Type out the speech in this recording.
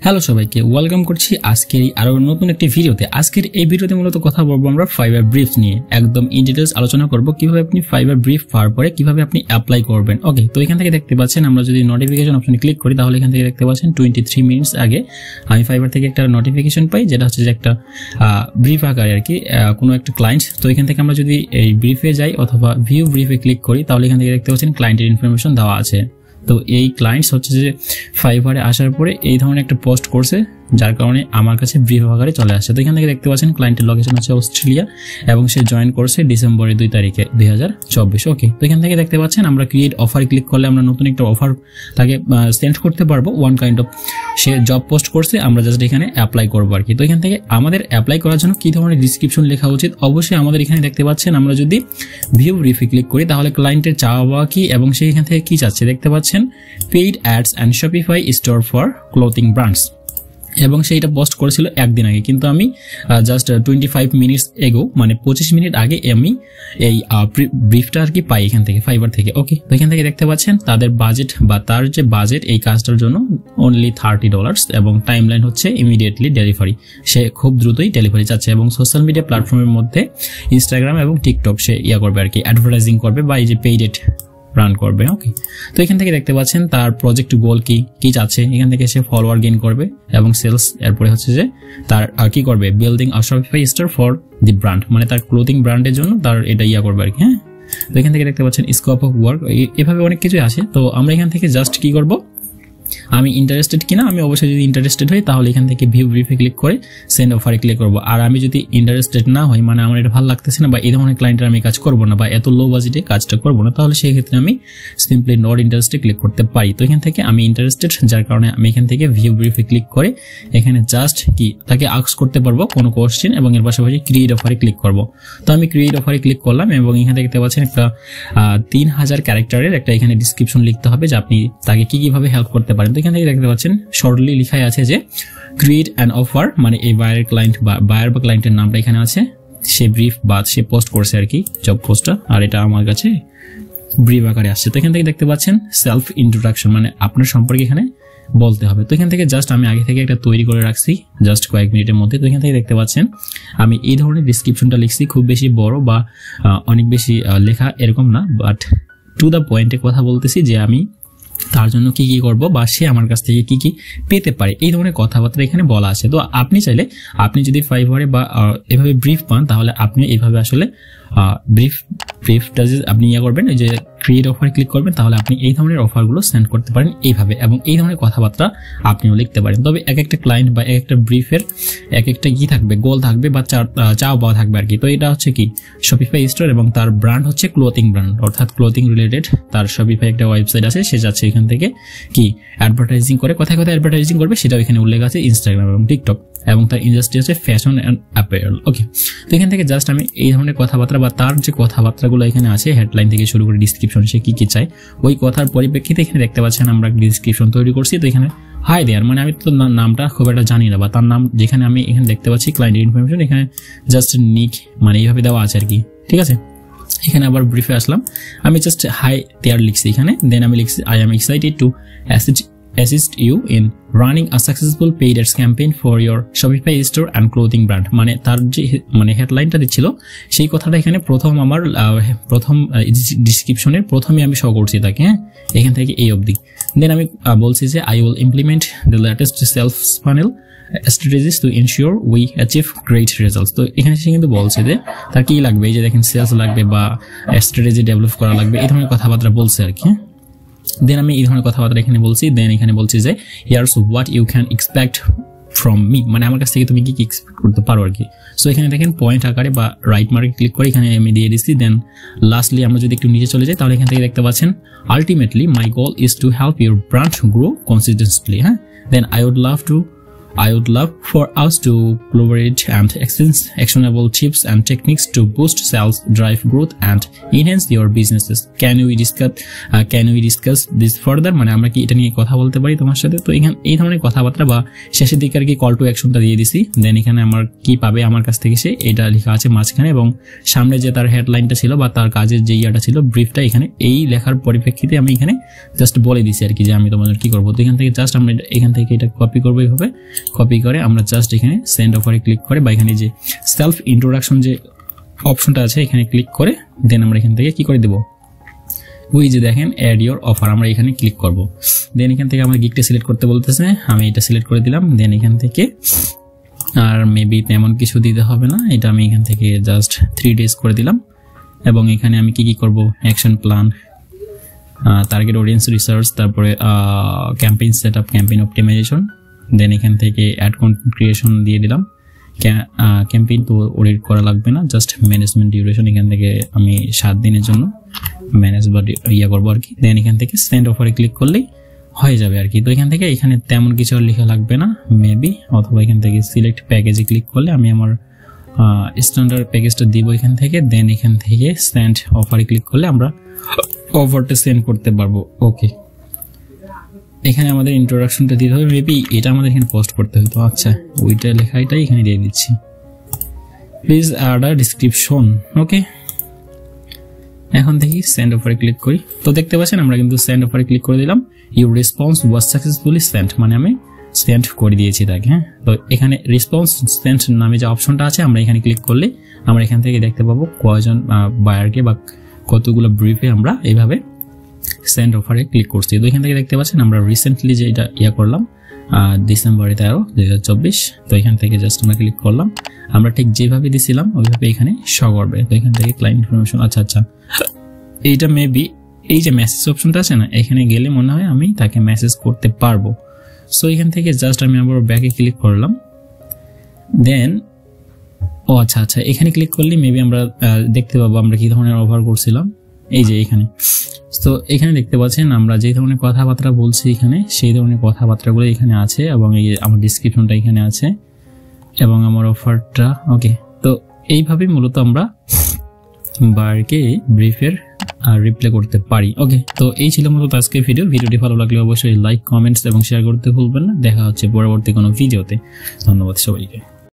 Hello সবাইকে welcome করছি আজকের আরো নতুন একটি ভিডিওতে। আজকের এই ভিডিওতে মূলত কথা বলবো আমরা ফাইবার ব্রিফ নিয়ে, একদম ইন ডিটেইলস আলোচনা করব কিভাবে আপনি ফাইবার ব্রিফ পাওয়ার পরে কিভাবে আপনি অ্যাপ্লাই করবেন। ওকে, তো এখান থেকে দেখতে পাচ্ছেন আমরা যদি নোটিফিকেশন অপশনে ক্লিক করি তাহলে এখান থেকে দেখতে পাচ্ছেন 23 মিনিটস আগে আমি ফাইবার থেকে একটা নোটিফিকেশন পাই, যেটা হচ্ছে যে একটা ব্রিফ আকারে আর কি কোনো একটা ক্লায়েন্ট। তো এখান থেকে আমরা যদি এই ব্রিফে যাই অথবা ভিউ ব্রিফে ক্লিক করি তাহলে এখান থেকে দেখতে পাচ্ছেন ক্লায়েন্টের ইনফরমেশন দেওয়া আছে। তো এই ক্লায়েন্টস হচ্ছে যে ফাইবারে আসার পরে এই ধরনের একটা পোস্ট করছে, যার কারণে আমার কাছে ব্রিফ আকারে চলে আসছে। তো এখান থেকে দেখতে পাচ্ছেন ক্লায়েন্টের লোকেশন হচ্ছে অস্ট্রেলিয়া এবং সে জয়েন করছে ডিসেম্বরের 2 তারিখে 2024। ওকে, তো এখান থেকে দেখতে পাচ্ছেন আমরা ক্রিয়েট অফার ক্লিক করলে আমরা নতুন একটা অফার তাকে সেন্ড করতে পারবো। One kind of say job post করছে, আমরা জাস্ট এখানে অ্যাপ্লাই করবো আর কি। তো এখান থেকে আমাদের অ্যাপ্লাই করার জন্য কি ধরনের ডিসক্রিপশন লেখা উচিত, অবশ্যই আমাদের এখানে দেখতে পাচ্ছেন আমরা যদি ভিউ ব্রিফে ক্লিক করি তাহলে ক্লায়েন্টের চাওয়া কি এবং সে এখান থেকে কি চাচ্ছে দেখতে পাচ্ছেন paid ads and Shopify store for clothing brands, এবং সেইটা পোস্ট করেছিল একদিন আগে, কিন্তু আমি জাস্ট 25 মিনিটস এগো মানে 25 মিনিট আগে আমি এই ব্রিফটা আর কি পাই এখান থেকে ফাইবার থেকে। ওকে, তো এখান থেকে দেখতে পাচ্ছেন তাদের বাজেট বা তার যে বাজেট এই কাজটার জন্য অনলি $30 এবং টাইম লাইন হচ্ছে ইমিডিয়েটলি ডেলিভারি, সে খুব দ্রুতই ডেলিভারি চাচ্ছে। এবং সোশ্যাল মিডিয়া প্ল্যাটফর্মের মধ্যে ইনস্টাগ্রাম এবং টিকটক সে করবে আর কি, অ্যাডভার্টাইজিং করবে বা এই যে পেইড রান করবে। ওকে, তো এখান থেকে দেখতে পাচ্ছেন তার প্রজেক্ট গোল কি চাচ্ছে, এখান থেকে সে ফলোয়ার গেইন করবে এবং সেলস, এরপরে হচ্ছে যে তার কি করবে building a Shopify store for the brand, মানে তার ক্লোথিং ব্র্যান্ডের জন্য তার এটা করবে আর কি। হ্যাঁ, তো এখান থেকে দেখতে পাচ্ছেন স্কোপ অফ ওয়ার্ক, এভাবে অনেক কিছুই আছে। তো আমরা এখান থেকে জাস্ট কি করব, আমি ইন্টারেস্টেড কিনা, আমি অবশ্যই যদি ইন্টারেস্টেড হই তাহলে এখান থেকে ভিউ ব্রিফে ক্লিক করে সেন্ড অফারে ক্লিক করবো। আর আমি যদি ইন্টারেস্টেড না হই, মানে আমার এটা ভালো লাগতেছে না বা এই ধরনের ক্লায়েন্টের আমি কাজ করবো না বা এত লো বাজেটে কাজটা করবো না, তাহলে সেই ক্ষেত্রে আমি সিম্পলি নট ইন্টারেস্টেড ক্লিক করতে পারি। তো এখান থেকে আমি ইন্টারেস্টেড, যার কারণে আমি এখান থেকে ভিউ ব্রিফে ক্লিক করে এখানে জাস্ট কি তাকে আস্ক করতে পারবো কোনো কোশ্চেন এবং এর পাশাপাশি ক্রিয়েট অফারে ক্লিক করবো। তো আমি ক্রিয়েট অফারে ক্লিক করলাম এবং এখানে দেখতে পাচ্ছেন একটা 3000 ক্যারেক্টারের একটা এখানে ডিসক্রিপশন লিখতে হবে যে আপনি তাকে কিভাবে হেল্প করতে পারেন। তো এখান থেকে দেখতে পাচ্ছেন শর্টলি লেখাই আছে যে ক্রিয়েট অ্যান অফার, মানে এই বায়ার ক্লায়েন্ট বা বায়ার বা ক্লায়েন্টের নামটা এখানে আছে, সে ব্রিফ বা সে পোস্ট করছে আর কি জব পোস্টটা, আর এটা আমার কাছে ব্রিফ আকারে আসছে। তো এখান থেকে দেখতে পাচ্ছেন সেলফ ইন্ট্রোডাকশন, মানে আপনার সম্পর্কে এখানে বলতে হবে। তো এখান থেকে জাস্ট আমি আগে থেকে একটা তৈরি করে রাখছি জাস্ট কয়েক মিনিটের মধ্যে। তো এখান থেকে দেখতে পাচ্ছেন আমি এই ধরনের ডিসক্রিপশনটা লিখছি, খুব বেশি বড় বা অনেক বেশি লেখা এরকম না, বাট টু দ্য পয়েন্টে কথা বলতেছি যে আমি তার জন্য কি করব বা সে আমার কাছ থেকে কি পেতে পারে, এই ধরনের কথাবার্তা এখানে বলা আছে। তো আপনি চাইলে আপনি যদি ফাইবারে বা এভাবে ব্রিফ পান তাহলে আপনি এইভাবে আসলে ব্রিফটা যে আপনি করবেন, যে ক্রিয়েট অফার ক্লিক করবেন, তাহলে আপনি এই ধরনের অফারগুলো সেন্ড করতে পারেন এইভাবে, এবং এই ধরনের কথাবার্তা আপনিও লিখতে পারেন। তবে এক একটা ক্লায়েন্ট বা এক একটা ব্রিফের এক একটা থাকবে, গোল থাকবে বা চাও পাওয়া থাকবে আর কি। তো এটা হচ্ছে কি শপিফাই স্টোর এবং তার ব্র্যান্ড হচ্ছে ক্লোথিং ব্র্যান্ড, অর্থাৎ ক্লোথিং রিলেটেড তার শপিফাই একটা ওয়েবসাইট আছে, সে যাচ্ছে এখান থেকে কি অ্যাডভার্টাইজিং করে, কোথায় অ্যাডভার্টাইজিং করবে সেটাও এখানে উল্লেখ আছে ইনস্টাগ্রাম এবং টিকটক, এবং তার ইন্ডাস্ট্রি হচ্ছে ফ্যাশন অ্যান্ড অ্যাপারেল। ওকে, তো এখান থেকে জাস্ট আমি এই ধরনের কথাবার্তা বা তার যে কথাবার্তাগুলো এখানে আছে হেডলাইন থেকে শুরু করে ডিসক্রিপশন সে কি চায় ওই কথার পরিপ্রেক্ষিতে এখানে দেখতে পাচ্ছেন আমরা ডিসক্রিপশন তৈরি করছি। তো এখানে হাই দেয়ার, মানে আমি তো নামটা খুব একটা জানি না, বা তার নাম যেখানে আমি এখানে দেখতে পাচ্ছি ক্লায়েন্ট ইনফরমেশন, এখানে জাস্ট নিক মানে এইভাবে দেওয়া আছে আর কি। ঠিক আছে, এখানে আবার ব্রিফে আসলাম, আমি জাস্ট হাই দেয়ার লিখছি এখানে, দেন আমি লিখছি I am excited to assist you in running a successful paid ads campaign for your Shopify store and clothing brand, মানে তার যে মানে হেডলাইনটা দিচ্ছিল সেই কথাটা এখানে প্রথম ডিসক্রিপশনের প্রথমে আমি শো করছি তাকে। হ্যাঁ, এখান থেকে এই অবধি, দেন আমি বলছি যে I will implement the latest self funnel strategies to ensure we achieve great results। তো এখানে সে কিন্তু বলছে যে তার কি লাগবে, এই যে দেখেন সেলস লাগবে বা স্ট্র্যাটেজি ডেভেলপ করা লাগবে, এই ধরনের কথাবার্তা বলছে আর কি। দেন আমি এই ধরনের কথাবার্তা এখানে বলছি, দেন এখানে বলছি যে here's what you can expect from me, মানে আমার কাছ থেকে তুমি কি এক্সপেক্ট করতে পারো আর কি। সো এখানে দেখেন পয়েন্ট আকারে বা রাইট মার্কে ক্লিক করে এখানে আমি দিয়ে দিচ্ছি। দেন লাস্টলি আমরা যদি একটু নিচে চলে যাই তাহলে এখান থেকে দেখতে পাচ্ছেন ultimately my goal is to help your brand grow consistently. হ্যাঁ, then I would love to I would love for us to collaborate and exchange actionable tips and techniques to boost sales, drive growth, and enhance your businesses. Can we discuss this further? মানে আমরা কি এটা নিয়ে কথা বলতে পারি তোমার সাথে? তো এখানে এই ধরনের কথাবার্তা বা শেষের দিকে আর কি কল টু অ্যাকশনটা দিয়ে দিছি। দেন এখানে আমার কি পাবে আমার কাছ থেকে সে এটা লেখা আছে মাঝখানে, এবং সামনে যে তার হেডলাইনটা ছিল বা তার কাজের যে ইয়াটা ছিল ব্রিফটা এখানে এই লেখার পরিপ্রেক্ষিতে আমি এখানে জাস্ট বলে দিছি আর কি যে আমি তোমাদের কি করবো। তো এখান থেকে জাস্ট আমরা এখান থেকে এটা কপি করবো, এইভাবে কপি করে আমরা জাস্ট এখানে সেন্ড অফারে ক্লিক করে বা এখানে যে সেলফ ইন্ট্রোডাকশন যে অপশনটা আছে এখানে ক্লিক করে দেন আমরা এখান থেকে কি করে দেবো, ওই যে দেখেন অ্যাড ইওর অফার, আমরা এখানে ক্লিক করব। দেন এখান থেকে আমার গিগটা সিলেক্ট করতে বলতেছে, আমি এটা সিলেক্ট করে দিলাম। দেন এখান থেকে আর মেবি তেমন কিছু দিতে হবে না, এটা আমি এখান থেকে জাস্ট 3 days করে দিলাম। এবং এখানে আমি কি করব, action plan, target audience research, তারপরে ক্যাম্পেইন সেটআপ, ক্যাম্পেইন অপটিমাইজেশন। দেন এখান থেকে অ্যাড কন্টেন্ট ক্রিয়েশন দিয়ে দিলাম। ক্যাম্পেইন তো অডিট করা লাগবে না, জাস্ট ম্যানেজমেন্ট ডিউরেশন এখান থেকে আমি 7 দিনের জন্য ম্যানেজ বা ইয়া করবো আর কি। দেন এখান থেকে সেন্ড অফারে ক্লিক করলেই হয়ে যাবে আর কি। তো এখান থেকে এখানে তেমন কিছু আর লেখা লাগবে না মেবি, অথবা এখান থেকে সিলেক্ট প্যাকেজে ক্লিক করলে আমি আমার স্ট্যান্ডার্ড প্যাকেজটা দিব এখান থেকে। দেন এখান থেকে সেন্ড অফারে ক্লিক করলে আমরা অফারটা সেন্ড করতে পারবো। ওকে, এখানে আমাদের ইন্ট্রোডাকশনটা দিতে হবে, মেবি এটা আমাদের এখানে পোস্ট করতে হতো। আচ্ছা, ওইটা লেখা এটাই এখানে দিয়ে দিচ্ছি, প্লিজ অ্যাড আ ডিসক্রিপশন। ওকে, এখন থেকে সেন্ড অফারে ক্লিক করি। তো দেখতে পাচ্ছেন আমরা কিন্তু সেন্ড অফারে ক্লিক করে দিলাম। Your response was successfully send, মানে আমি সেন্ড করে দিয়েছি তাকে। হ্যাঁ, তো এখানে রেসপন্স সেন্ড নামে যে অপশনটা আছে আমরা এখানে ক্লিক করলে আমরা এখান থেকে দেখতে পাবো কয়জন বায়ারকে বা কতগুলো ব্রিফে আমরা এইভাবে সেন্ড অফারে ক্লিক করছি। তো এখান থেকে দেখতে পাচ্ছেন আমরা রিসেন্টলি যে এটা ইয়া করলাম ডিসেম্বর 13, 2024। তো এখান থেকে জাস্ট আমরা ক্লিক করলাম, আমরা ঠিক যেভাবে দিছিলাম ওইভাবে এখানে শো করবে। তো এখান থেকে ক্লায়েন্ট ইনফরমেশন, আচ্ছা এইটা মেবি এই যে মেসেজ অপশনটা আছে না, এখানে গেলে মনে হয় আমি তাকে মেসেজ করতে পারবো। সো এখান থেকে জাস্ট আমি আবার ব্যাকে ক্লিক করলাম। দেন আচ্ছা এখানে ক্লিক করলে মেবি আমরা দেখতে পাবো আমরা কি ধরনের অফার করছিলাম। এই যে এখানে, তো এখানে দেখতে পাচ্ছেন আমরা যে ধরনের কথাবার্তা বলছি এখানে সেই ধরনের কথাবার্তাগুলো এখানে আছে, এবং এই আমার ডিসক্রিপশনটা এখানে আছে এবং আমার অফারটা। ওকে, তো এইভাবে মূলত আমরা বায়ারকে ব্রিফের রিপ্লাই করতে পারি। ওকে, তো এই ছিল মূলত আজকের ভিডিওটি ভালো লাগলে অবশ্যই লাইক, কমেন্টস এবং শেয়ার করতে ভুলবেন না। দেখা হচ্ছে পরবর্তী কোনো ভিডিওতে। ধন্যবাদ সবাইকে।